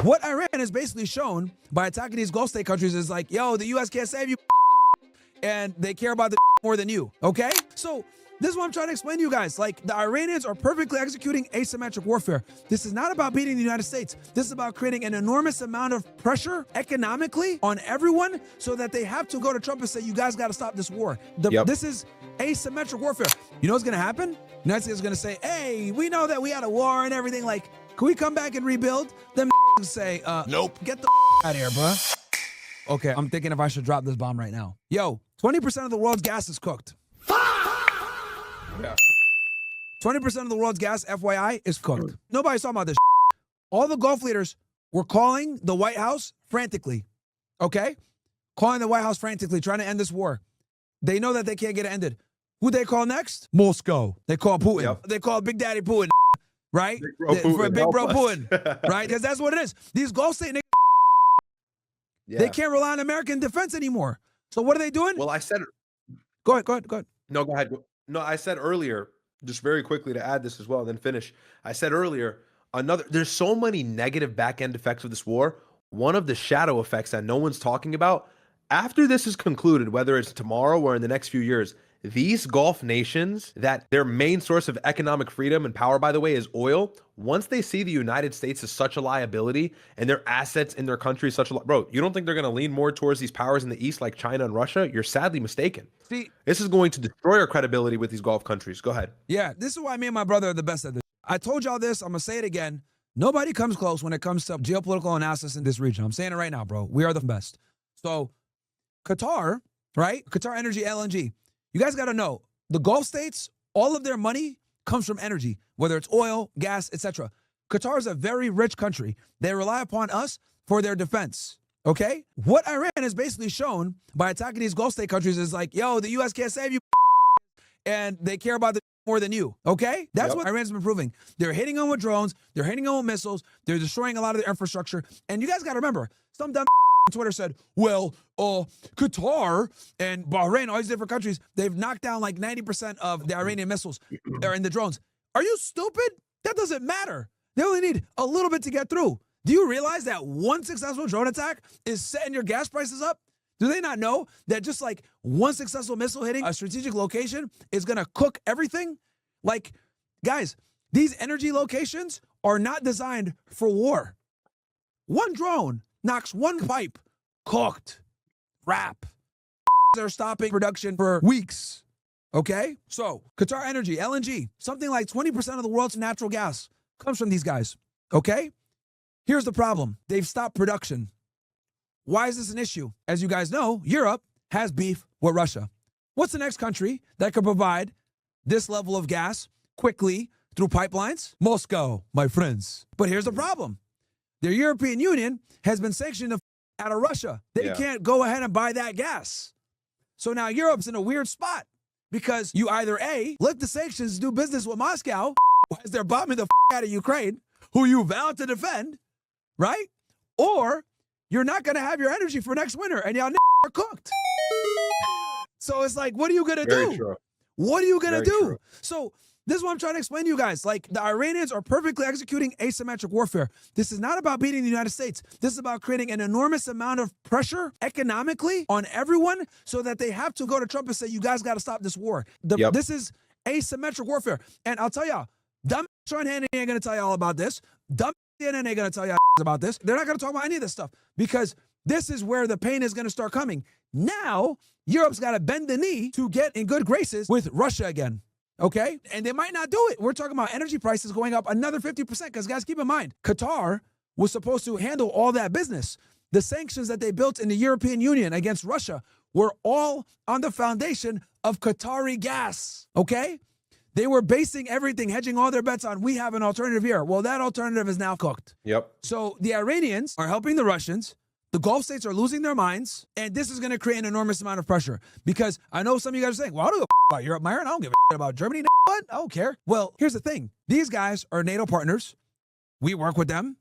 What Iran has basically shown by attacking these Gulf state countries is like, yo, the U.S. can't save you, and they care about the more than you, okay? So this is what I'm trying to explain to you guys. Like, the Iranians are perfectly executing asymmetric warfare. This is not about beating the United States. This is about creating an enormous amount of pressure economically on everyone so that they have to go to Trump and say, you guys got to stop this war. This is asymmetric warfare. You know what's going to happen? The United States is going to say, hey, we know that we had a war and everything. Like, can we come back and rebuild? Then say, nope, get the out of here, bruh. Okay, I'm thinking if I should drop this bomb right now. Yo, 20% of the world's gas is cooked. Yeah. 20% of the world's gas, FYI, is cooked. Nobody's talking about this. All the Gulf leaders were calling the White House frantically, okay? Calling the White House frantically, trying to end this war. They know that they can't get it ended. Who they call next? Moscow. They call Putin. Yep. They call Big Daddy Putin, right? Big bro Putin, right? Because that's what it is. These Gulf state niggas, they can't rely on American defense anymore. So what are they doing? Well, I said... Go ahead. No, go ahead. No, I said earlier, just very quickly to add this as well, and then finish. I said earlier, there's so many negative back-end effects of this war. One of the shadow effects that no one's talking about, after this is concluded, whether it's tomorrow or in the next few years, these Gulf nations, that their main source of economic freedom and power, by the way, is oil. Once they see the United States as such a liability and their assets in their country such a bro, you don't think they're going to lean more towards these powers in the East like China and Russia? You're sadly mistaken. See, this is going to destroy our credibility with these Gulf countries. Go ahead. Yeah, this is why me and my brother are the best at this. I told y'all this. I'm going to say it again. Nobody comes close when it comes to geopolitical analysis in this region. I'm saying it right now, bro. We are the best. So Qatar, right? Qatar Energy, LNG. You guys got to know, the Gulf states, all of their money comes from energy, whether it's oil, gas, etc. Qatar is a very rich country. They rely upon us for their defense, okay? What Iran has basically shown by attacking these Gulf state countries is like, yo, the U.S. can't save you, and they care about the more than you, okay? That's what Iran's been proving. They're hitting them with drones. They're hitting them with missiles. They're destroying a lot of their infrastructure. And you guys got to remember, some dumb on Twitter said, well, Qatar and Bahrain, all these different countries, they've knocked down like 90% of the Iranian missiles or in the drones. Are you stupid? That doesn't matter. They only need a little bit to get through. Do you realize that one successful drone attack is setting your gas prices up? Do they not know that just like one successful missile hitting a strategic location is going to cook everything? Like, guys, these energy locations are not designed for war. One drone knocks one pipe, cooked, wrap. They're stopping production for weeks, okay? So, Qatar Energy, LNG, something like 20% of the world's natural gas comes from these guys, okay? Here's the problem. They've stopped production. Why is this an issue? As you guys know, Europe has beef with Russia. What's the next country that could provide this level of gas quickly through pipelines? Moscow, my friends. But here's the problem. The European Union has been sanctioned out of Russia. They can't go ahead and buy that gas. So now Europe's in a weird spot because you either A, lift the sanctions, do business with Moscow as they're bombing the out of Ukraine, who you vowed to defend, right? Or you're not going to have your energy for next winter and y'all are cooked. So it's like, what are you going to do? True. What are you going to do? True. So this is what I'm trying to explain to you guys. Like, the Iranians are perfectly executing asymmetric warfare. This is not about beating the United States. This is about creating an enormous amount of pressure economically on everyone so that they have to go to Trump and say, you guys got to stop this war. This is asymmetric warfare. And I'll tell y'all, dumb Sean Hannity ain't going to tell you all about this. Dumb CNN ain't going to tell you about this. They're not going to talk about any of this stuff because this is where the pain is going to start coming. Now, Europe's got to bend the knee to get in good graces with Russia again. Okay? And they might not do it. We're talking about energy prices going up another 50% because, guys, keep in mind, Qatar was supposed to handle all that business. The sanctions that they built in the European Union against Russia were all on the foundation of Qatari gas. Okay? They were basing everything, hedging all their bets on, we have an alternative here. Well, that alternative is now cooked. So the Iranians are helping the Russians. The Gulf states are losing their minds, and this is going to create an enormous amount of pressure. Because I know some of you guys are saying, well, I don't give a about Europe, Myron. I don't give a about Germany. What? I don't care. Well, here's the thing. These guys are NATO partners. We work with them.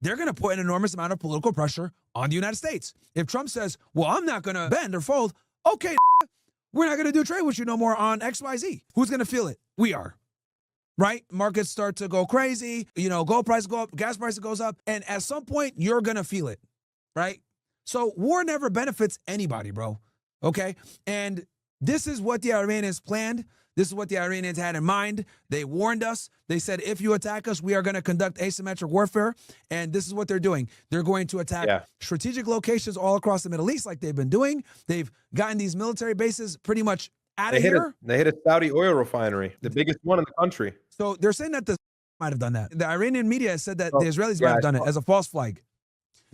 They're going to put an enormous amount of political pressure on the United States. If Trump says, well, I'm not going to bend or fold, okay, we're not going to do trade with you no more on XYZ. Who's going to feel it? We are. right? Markets start to go crazy. Gold price go up, gas price goes up. And at some point, you're going to feel it, right? So war never benefits anybody, bro. Okay? And this is what the Iranians planned. This is what the Iranians had in mind. They warned us. They said, if you attack us, we are going to conduct asymmetric warfare. And this is what they're doing. They're going to attack strategic locations all across the Middle East like they've been doing. They've gotten these military bases pretty much out of here. They hit a Saudi oil refinery, the biggest one in the country. So they're saying that the might have done that. The Iranian media said that the Israelis might have done it as a false flag.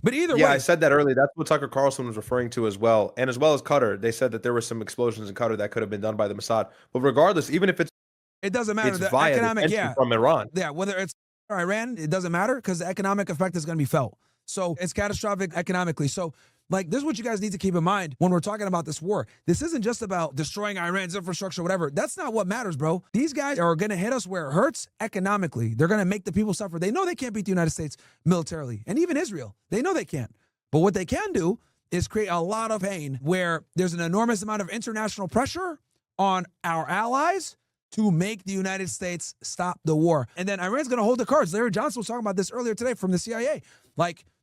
But either way. Yeah, I said that earlier. That's what Tucker Carlson was referring to as well. And as well as Qatar. They said that there were some explosions in Qatar that could have been done by the Mossad. But regardless, even if it doesn't matter. It's the via economic, from Iran. Yeah, whether it's Iran, it doesn't matter because the economic effect is going to be felt. So it's catastrophic economically. So this is what you guys need to keep in mind when we're talking about this war. This isn't just about destroying Iran's infrastructure, whatever. That's not what matters, bro. These guys are going to hit us where it hurts economically. They're going to make the people suffer. They know they can't beat the United States militarily, and even Israel. They know they can't. But what they can do is create a lot of pain where there's an enormous amount of international pressure on our allies to make the United States stop the war. And then Iran's going to hold the cards. Larry Johnson was talking about this earlier today from the CIA.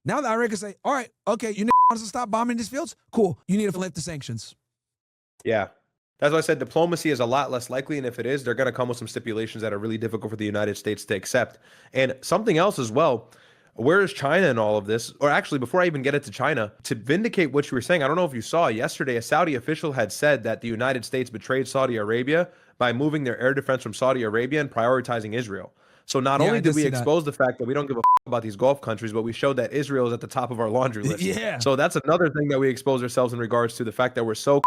Now the Iran can say, all right, okay, you want us to stop bombing these fields? Cool. You need to lift the sanctions. Yeah. That's why I said diplomacy is a lot less likely. And if it is, they're going to come with some stipulations that are really difficult for the United States to accept. And something else as well. Where is China in all of this? Or actually, before I even get into China, to vindicate what you were saying, I don't know if you saw yesterday, a Saudi official had said that the United States betrayed Saudi Arabia by moving their air defense from Saudi Arabia and prioritizing Israel. So not only did we expose the fact that we don't give a about these Gulf countries, but we showed that Israel is at the top of our laundry list. Yeah. So that's another thing that we expose ourselves in regards to the fact that we're so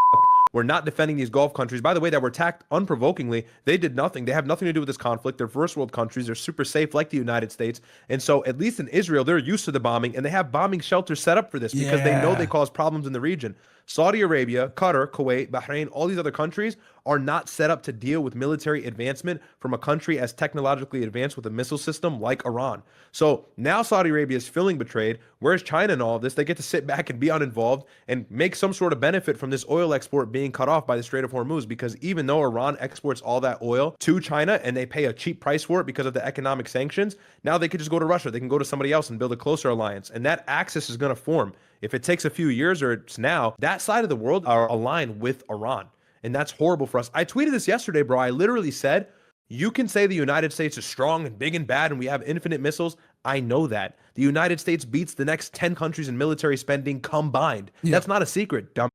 we're not defending these Gulf countries, by the way, that were attacked unprovokingly. They did nothing. They have nothing to do with this conflict. They're first world countries. They're super safe like the United States. And so at least in Israel, they're used to the bombing and they have bombing shelters set up for this because they know they cause problems in the region. Saudi Arabia, Qatar, Kuwait, Bahrain, all these other countries are not set up to deal with military advancement from a country as technologically advanced with a missile system like Iran. So now Saudi Arabia is feeling betrayed. Where's China in all of this? They get to sit back and be uninvolved and make some sort of benefit from this oil export being cut off by the Strait of Hormuz, because even though Iran exports all that oil to China and they pay a cheap price for it because of the economic sanctions, now they could just go to Russia. They can go to somebody else and build a closer alliance. And that axis is going to form. If it takes a few years or it's now, that side of the world are aligned with Iran. And that's horrible for us. I tweeted this yesterday, bro. I literally said, you can say the United States is strong and big and bad and we have infinite missiles. I know that. The United States beats the next 10 countries in military spending combined. Yeah. That's not a secret, dumb.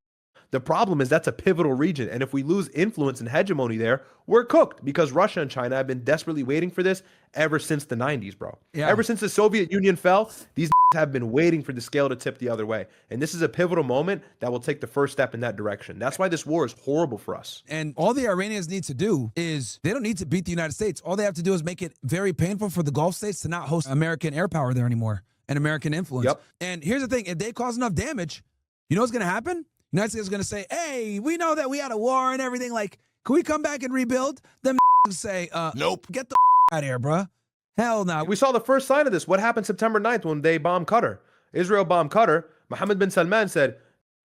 The problem is that's a pivotal region. And if we lose influence and hegemony there, we're cooked, because Russia and China have been desperately waiting for this ever since the 90s, bro. Yeah. Ever since the Soviet Union fell, these have been waiting for the scale to tip the other way. And this is a pivotal moment that will take the first step in that direction. That's why this war is horrible for us. And all the Iranians need to do is they don't need to beat the United States. All they have to do is make it very painful for the Gulf states to not host American air power there anymore and American influence. Yep. And here's the thing. If they cause enough damage, you know what's going to happen? The United States is going to say, hey, we know that we had a war and everything. Like, can we come back and rebuild? Them say, nope. Get the out of here, bruh. Hell no. We saw the first sign of this. What happened September 9th when they bombed Qatar? Israel bombed Qatar. Mohammed bin Salman said,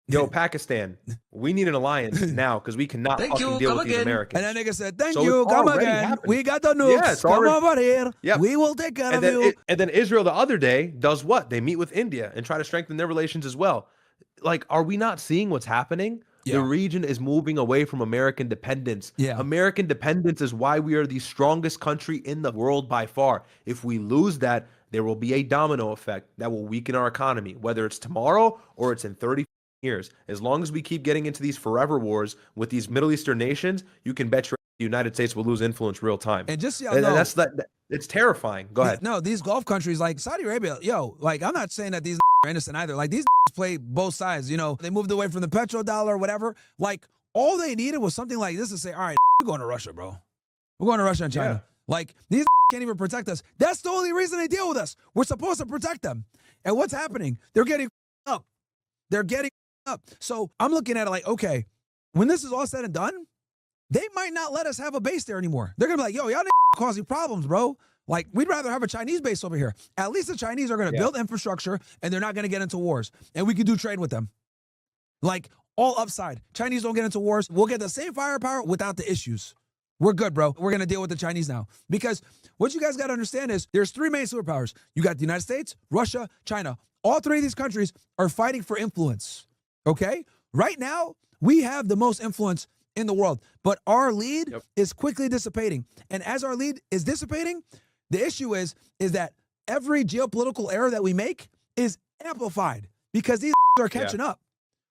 yo, Pakistan, we need an alliance now because we cannot fucking deal with these Americans. And that nigga said, thank you, come again. Happened. We got the nukes. Come over here. Yep. We will take care of you. And then Israel the other day does what? They meet with India and try to strengthen their relations as well. Like, are we not seeing what's happening? Yeah. The region is moving away from American dependence. Yeah. American dependence is why we are the strongest country in the world by far. If we lose that, there will be a domino effect that will weaken our economy, whether it's tomorrow or it's in 30 years. As long as we keep getting into these forever wars with these Middle Eastern nations, you can bet the United States will lose influence real time. And just so y'all know, it's terrifying. Go ahead. No, these Gulf countries like Saudi Arabia, like, I'm not saying that these are innocent either. Like, these play both sides. You know, they moved away from the petrodollar or whatever. Like, all they needed was something like this to say, all right, we're going to Russia, bro. We're going to Russia and China. Yeah. Like, these can't even protect us. That's the only reason they deal with us. We're supposed to protect them. And what's happening? They're getting up. They're getting up. So I'm looking at it like, okay, when this is all said and done, they might not let us have a base there anymore. They're going to be like, yo, y'all causing problems, bro. Like, we'd rather have a Chinese base over here. At least the Chinese are going to build infrastructure, and they're not going to get into wars. And we can do trade with them. Like, all upside. Chinese don't get into wars. We'll get the same firepower without the issues. We're good, bro. We're going to deal with the Chinese now. Because what you guys got to understand is there's three main superpowers. You got the United States, Russia, China. All three of these countries are fighting for influence, okay? Right now, we have the most influence in the world, but our lead is quickly dissipating. And as our lead is dissipating, the issue is that every geopolitical error that we make is amplified because these are catching up.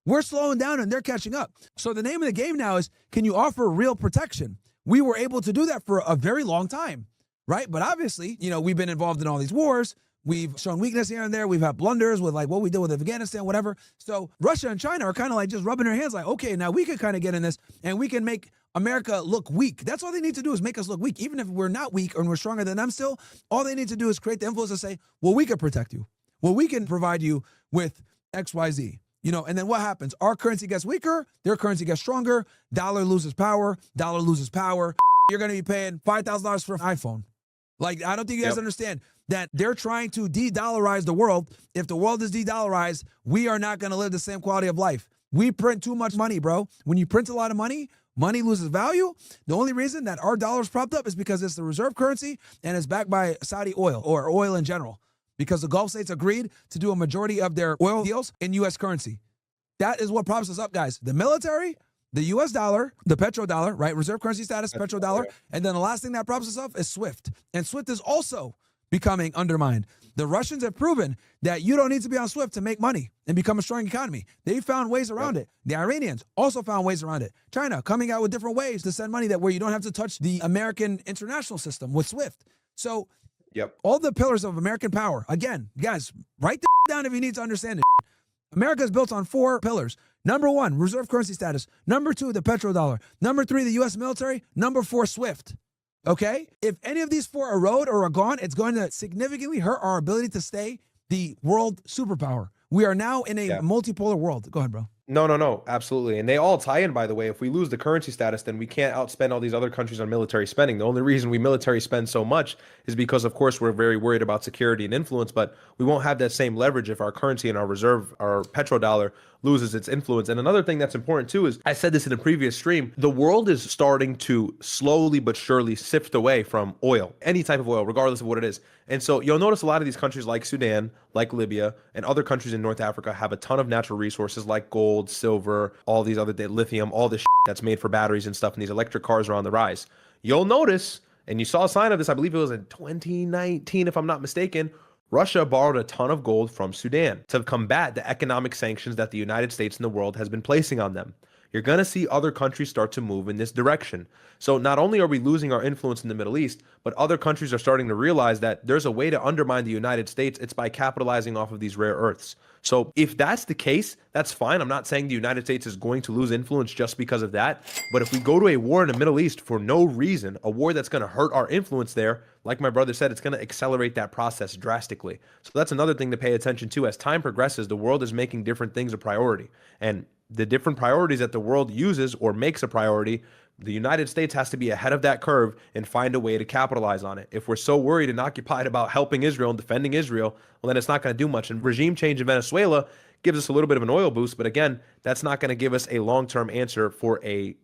We're slowing down and they're catching up. So the name of the game now is, can you offer real protection? We were able to do that for a very long time, right? But obviously, you know, we've been involved in all these wars. We've shown weakness here and there. We've had blunders with like what we did with Afghanistan, whatever. So Russia and China are kind of like just rubbing their hands like, okay, now we can kind of get in this and we can make America look weak. That's all they need to do is make us look weak. Even if we're not weak and we're stronger than them still, all they need to do is create the influence to say, well, we can protect you. Well, we can provide you with X, Y, Z. You know, and then what happens? Our currency gets weaker, their currency gets stronger, dollar loses power, You're going to be paying $5,000 for an iPhone. Like, I don't think you guys understand that they're trying to de-dollarize the world. If the world is de-dollarized, we are not going to live the same quality of life. We print too much money, bro. When you print a lot of money, money loses value. The only reason that our dollar's propped up is because it's the reserve currency and it's backed by Saudi oil or oil in general. Because the Gulf states agreed to do a majority of their oil deals in U.S. currency. That is what props us up, guys. The military, the U.S. dollar, the petrodollar, right? Reserve currency status, petrodollar. And then the last thing that props us up is SWIFT. And SWIFT is also becoming undermined. The Russians have proven that you don't need to be on SWIFT to make money and become a strong economy. They found ways around it. The Iranians also found ways around it. China coming out with different ways to send money that where you don't have to touch the American international system with SWIFT. So all the pillars of American power, again, guys, write this down if you need to understand it. America is built on 4 pillars. Number 1, reserve currency status. Number 2, the petrodollar. Number 3, the U.S. military. Number 4, SWIFT. Okay? If any of these 4 erode or are gone, it's going to significantly hurt our ability to stay the world superpower. We are now in a multipolar world. Go ahead, bro. No, absolutely. And they all tie in, by the way. If we lose the currency status, then we can't outspend all these other countries on military spending. The only reason we military spend so much is because, of course, we're very worried about security and influence, but we won't have that same leverage if our currency and our reserve, our petrodollar, loses its influence. And another thing that's important too is, I said this in a previous stream, the world is starting to slowly but surely sift away from oil, any type of oil, regardless of what it is. And so you'll notice a lot of these countries like Sudan, like Libya, and other countries in North Africa have a ton of natural resources like gold, silver, all these other lithium, all this that's made for batteries and stuff, and these electric cars are on the rise. You'll notice, and you saw a sign of this, I believe it was in 2019, if I'm not mistaken, Russia borrowed a ton of gold from Sudan to combat the economic sanctions that the United States and the world has been placing on them. You're going to see other countries start to move in this direction. So not only are we losing our influence in the Middle East, but other countries are starting to realize that there's a way to undermine the United States. It's by capitalizing off of these rare earths. So if that's the case, that's fine. I'm not saying the United States is going to lose influence just because of that. But if we go to a war in the Middle East for no reason, a war that's going to hurt our influence there, like my brother said, it's going to accelerate that process drastically. So that's another thing to pay attention to. As time progresses, the world is making different things a priority. And the different priorities that the world uses or makes a priority, the United States has to be ahead of that curve and find a way to capitalize on it. If we're so worried and occupied about helping Israel and defending Israel, well, then it's not going to do much. And regime change in Venezuela gives us a little bit of an oil boost, but again, that's not going to give us a long-term answer for a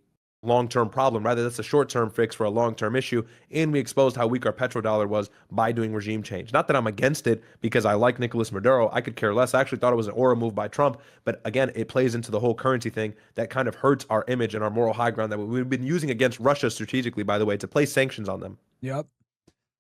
long-term problem. Rather, that's a short-term fix for a long-term issue, and we exposed how weak our petrodollar was by doing regime change. Not that I'm against it because I like Nicolas Maduro. I could care less. I actually thought it was an aura move by Trump, but again, it plays into the whole currency thing that kind of hurts our image and our moral high ground that we've been using against Russia strategically, by the way, to place sanctions on them. Yep.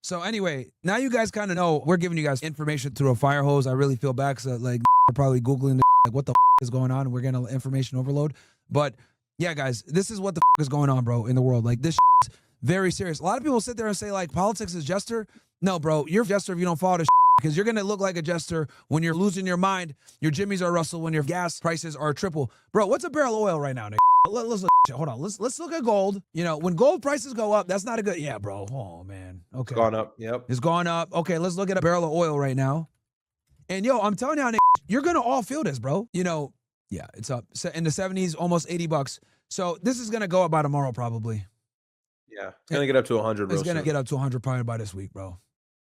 So anyway, now you guys kind of know we're giving you guys information through a fire hose. I really feel bad because like we're probably Googling like what the is going on, and we're getting information overload. But yeah, guys, this is what the is going on, bro, in the world. Like, this is very serious. A lot of people sit there and say, like, politics is jester. No, bro, you're a jester if you don't follow this because you're going to look like a jester when you're losing your mind. Your jimmies are Russell when your gas prices are triple. Bro, what's a barrel of oil right now, nigga? Let's look. Hold on. Let's look at gold. You know, when gold prices go up, that's not a good. Yeah, bro. Oh, man. Okay. It's gone up. Yep. It's gone up. Okay, let's look at a barrel of oil right now. And, yo, I'm telling y'all, nigga, you're going to all feel this, bro. You know, yeah, it's up in the 70s, almost $80. So this is going to go up by tomorrow, probably. Yeah, it's going to get up to 100. It's going to get up to 100 probably by this week, bro.